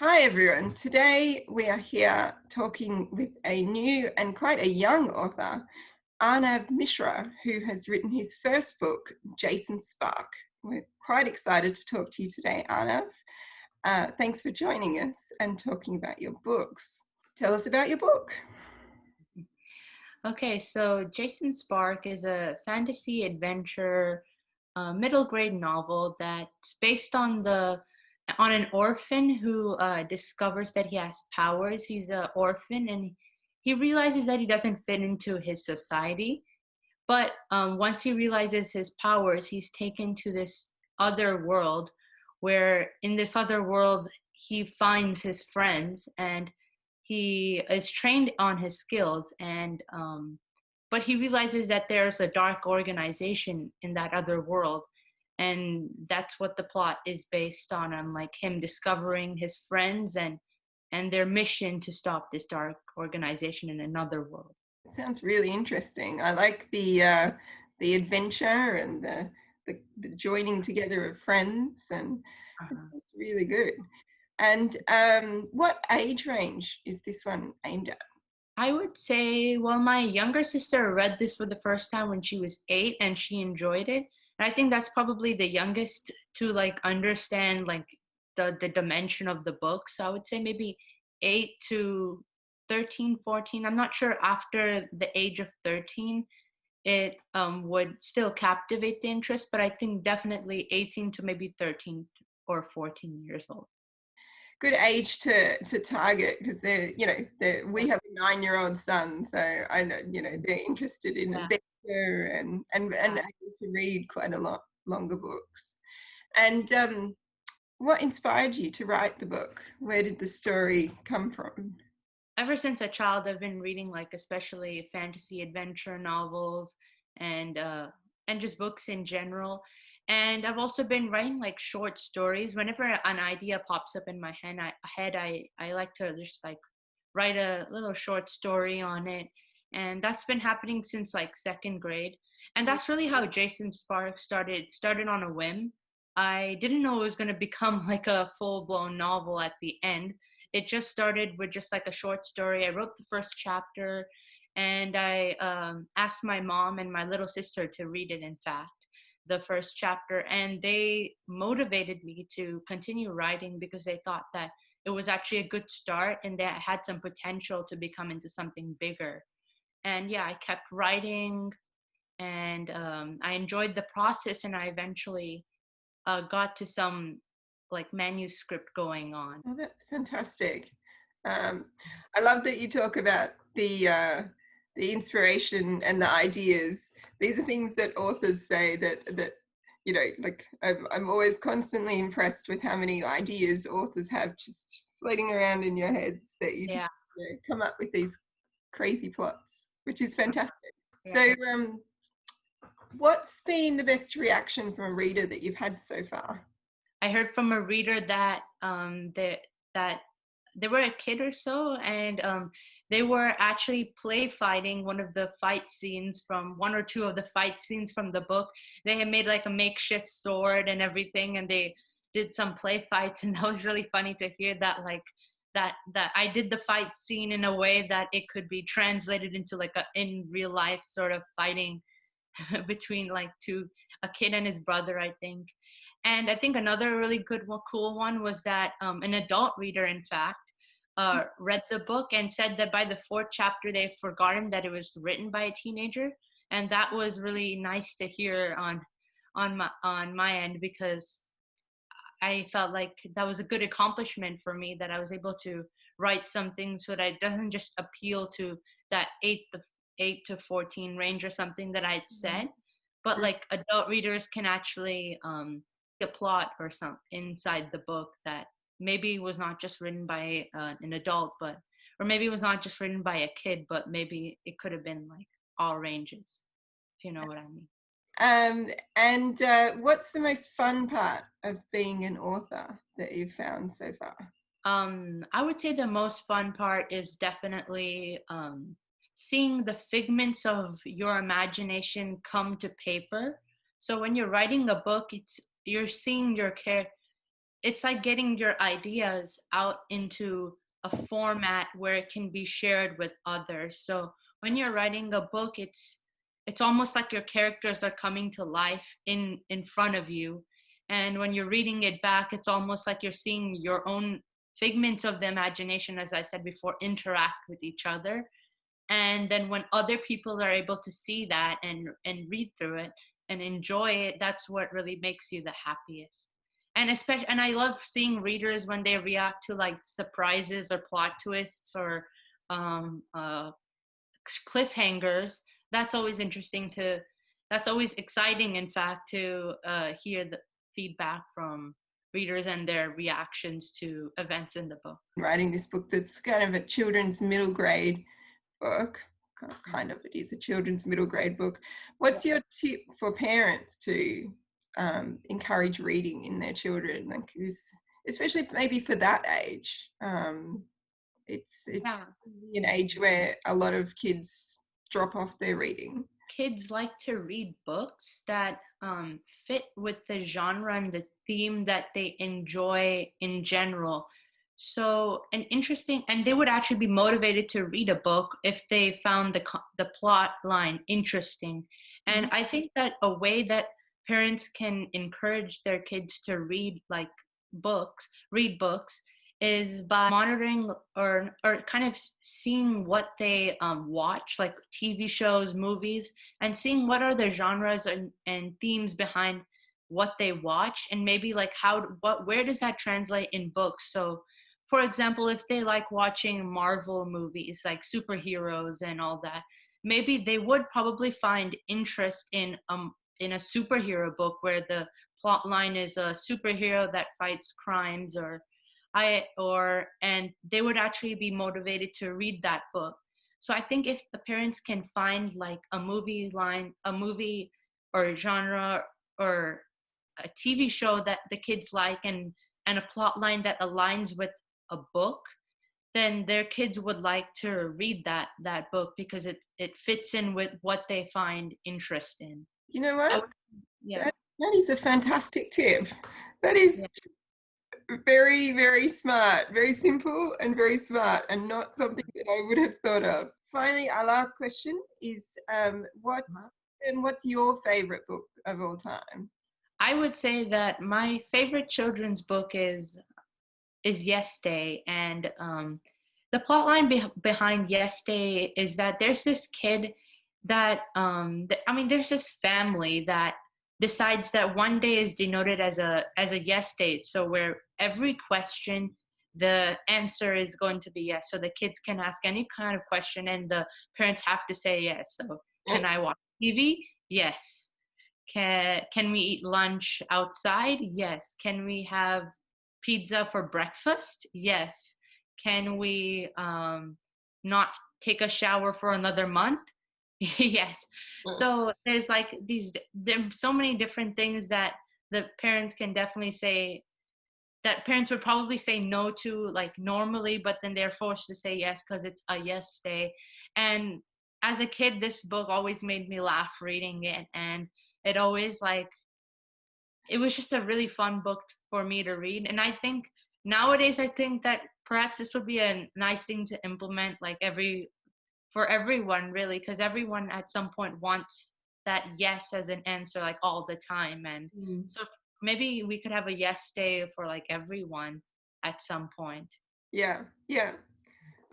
Hi everyone. Today we are here talking with a new and quite a young author, Arnav Mishra, who has written his first book, Jason Spark. We're quite excited to talk to you today, Arnav. Thanks for joining us and talking about your books. Tell us about your book. Okay, so Jason Spark is a fantasy adventure middle grade novel that's based on an orphan who discovers that he has powers. He's an orphan and he realizes that he doesn't fit into his society. But once he realizes his powers, he's taken to this other world where in this other world he finds his friends and he is trained on his skills and but he realizes that there's a dark organization in that other world, and that's what the plot is based on like him discovering his friends and their mission to stop this dark organization in another world. It sounds really interesting. I like the adventure and the joining together of friends, and Uh-huh. it's really good. And what age range is this one aimed at? I would say, well, my younger sister read this for the first time when she was 8 and she enjoyed it. And I think that's probably the youngest to like understand like the dimension of the book. So I would say maybe 8 to 13, 14. I'm not sure after the age of 13 it would still captivate the interest, but I think definitely 18 to maybe 13 or 14 years old. Good age to target, because we have a 9-year-old son, so I know they're interested in Yeah. adventure and Yeah. able to read quite a lot longer books. And what inspired you to write the book? Where did the story come from? Ever since a child, I've been reading like especially fantasy adventure novels and uh and just books in general. And I've also been writing like short stories. Whenever an idea pops up in my head, I like to just like write a little short story on it. And that's been happening since like second grade. And that's really how Jason Spark started. It started on a whim. I didn't know it was going to become like a full blown novel at the end. It just started with just like a short story. I wrote the first chapter and I asked my mom and my little sister to read it, in fact, the first chapter. And they motivated me to continue writing because they thought that it was actually a good start and that had some potential to become into something bigger. And yeah, I kept writing and I enjoyed the process, and I eventually got to some like manuscript going on. Oh, that's fantastic. Um, I love that you talk about the inspiration and the ideas. These are things that authors say that like I'm always constantly impressed with how many ideas authors have just floating around in your heads, that you Yeah, just come up with these crazy plots, which is fantastic. yeah. So, what's been the best reaction from a reader that you've had so far? I heard from a reader that that they were a kid or so, and they were actually play fighting one of the fight scenes from one or two of the fight scenes from the book. They had made like a makeshift sword and everything, and they did some play fights, and that was really funny to hear that like that I did the fight scene in a way that it could be translated into like a in real life sort of fighting between like two a kid and his brother, I think. And I think another really good one, cool one was that an adult reader, in fact, read the book and said that by the fourth chapter they've forgotten that it was written by a teenager, and that was really nice to hear on my end, because I felt like that was a good accomplishment for me, that I was able to write something so that it doesn't just appeal to that 8 to 14 range or something that I'd said, but like adult readers can actually a plot or some inside the book that maybe was not just written by an adult, but or maybe it was not just written by a kid, but maybe it could have been like all ranges, if you know what I mean. And what's the most fun part of being an author that you've found so far? I would say the most fun part is definitely seeing the figments of your imagination come to paper. So when you're writing a book, it's you're seeing your it's like getting your ideas out into a format where it can be shared with others. So when you're writing a book, it's almost like your characters are coming to life in front of you. And when you're reading it back, it's almost like you're seeing your own figments of the imagination, as I said before, interact with each other. And then when other people are able to see that and read through it and enjoy it, that's what really makes you the happiest. And especially, and I love seeing readers when they react to like surprises or plot twists or um uh cliffhangers. That's always interesting to that's always exciting, in fact, to hear the feedback from readers and their reactions to events in the book. Writing this book that's kind of a children's middle grade book. Kind of, it is a children's middle grade book. What's your tip for parents to encourage reading in their children, like this, especially maybe for that age? It's Yeah. an age where a lot of kids drop off their reading. Kids like to read books that fit with the genre and the theme that they enjoy in general. So, an interesting, and they would actually be motivated to read a book if they found the plot line interesting. And I think that a way that parents can encourage their kids to read books, is by monitoring or kind of seeing what they watch, like TV shows, movies, and seeing what are the genres and themes behind what they watch, and maybe like where does that translate in books. So for example, if they like watching Marvel movies like superheroes and all that, maybe they would probably find interest in a superhero book where the plot line is a superhero that fights crimes, and they would actually be motivated to read that book. So I think if the parents can find like a movie or genre or a TV show that the kids like, and a plot line that aligns with a book, then their kids would like to read that book because it fits in with what they find interest in. You know I what? would, yeah, That is a fantastic tip. That is yeah. very, very smart, very simple and very smart, and not something that I would have thought of. Finally, our last question is what's your favorite book of all time? I would say that my favorite children's book is Yes Day, and the plot line behind Yes Day is that there's this kid that there's this family that decides that one day is denoted as a yes day, so where every question the answer is going to be yes, so the kids can ask any kind of question and the parents have to say yes. So can I watch TV? Yes. Can we eat lunch outside? Yes. Can we have pizza for breakfast? Yes. Can we not take a shower for another month? Yes. So there's so many different things that the parents can definitely say, that parents would probably say no to like normally, but then they're forced to say yes because it's a yes day. And as a kid, this book always made me laugh reading it, and it always like it was just a really fun book for me to read. And I think nowadays, I think that perhaps this would be a nice thing to implement, like for everyone really, because everyone at some point wants that yes as an answer like all the time. And so maybe we could have a yes day for like everyone at some point. Yeah, yeah.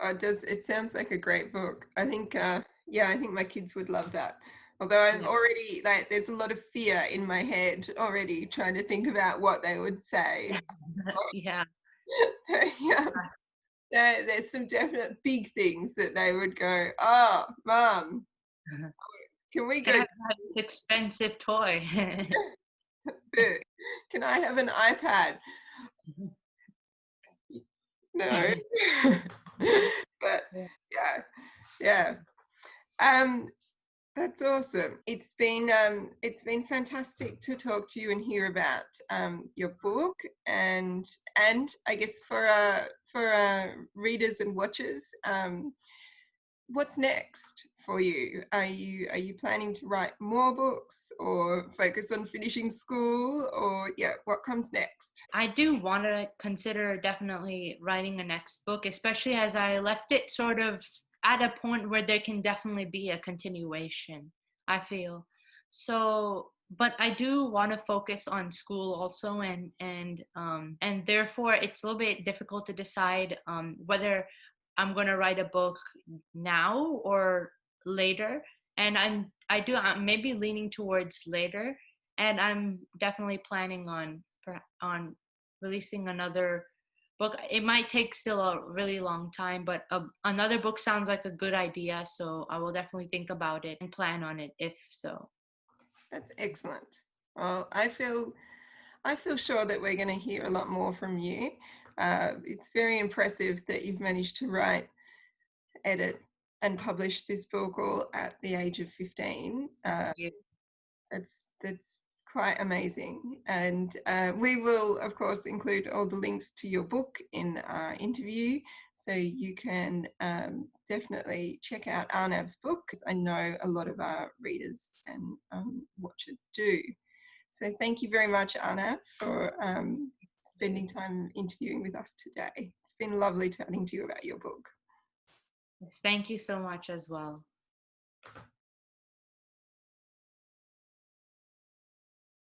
It sounds like a great book. I think I think my kids would love that. Although I'm Yeah. already like there's a lot of fear in my head already trying to think about what they would say. Yeah. Yeah. There's some definite big things that they would go, "Oh, Mom, can we Can go I have this expensive toy? to, can I have an iPad?" No. But yeah, yeah. Um, that's awesome. It's been fantastic to talk to you and hear about your book, and I guess for readers and watchers, what's next for you? Are you planning to write more books or focus on finishing school, or yeah, what comes next? I do want to consider definitely writing a next book, especially as I left it sort of at a point where there can definitely be a continuation, I feel. So, but I do want to focus on school also, and therefore it's a little bit difficult to decide whether I'm going to write a book now or later. And I'm maybe leaning towards later, and I'm definitely planning on releasing another book. It might take still a really long time, but another book sounds like a good idea, so I will definitely think about it and plan on it if so. That's excellent. Well, I feel sure that we're going to hear a lot more from you. It's very impressive that you've managed to write, edit, and publish this book all at the age of 15. Yeah. That's quite amazing. And we will, of course, include all the links to your book in our interview, so you can definitely check out Arnav's book, because I know a lot of our readers and watchers do. So thank you very much, Arnav, for spending time interviewing with us today. It's been lovely chatting to you about your book. Yes, thank you so much as well.